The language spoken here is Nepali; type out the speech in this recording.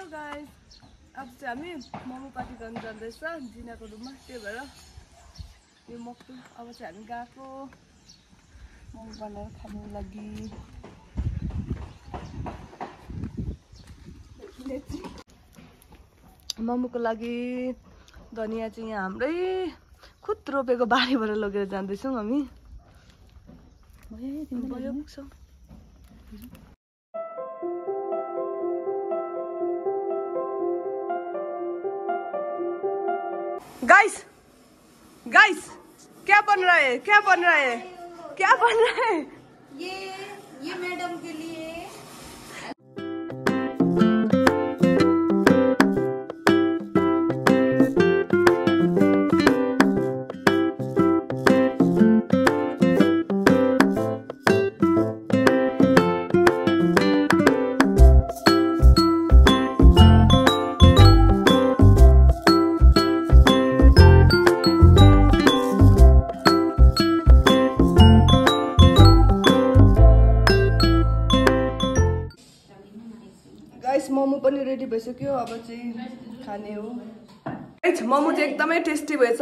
हेलो गाइस, अब चाहिँ हामी मोमो पार्टी गर्न जाँदैछ जिनाको रुममा। त्यही भएर यो मक्टु अब चाहिँ हामी गएको मोमो बनाएर खानु लागि। मोमोको लागि धनिया चाहिँ यहाँ हाम्रै खुद रोपेको बारीबाट लगेर जाँदैछौँ हामी। भयो पुग्छौँ। गाइस गाइस क्या बन रहा है, क्या बन रहा है, क्या बन रहा है? ये मैडम के लिए मोमो पनि रेडी भइसक्यो, अब चाहिँ खाने हो। मोमो चाहिँ एकदमै टेस्टी भएछ।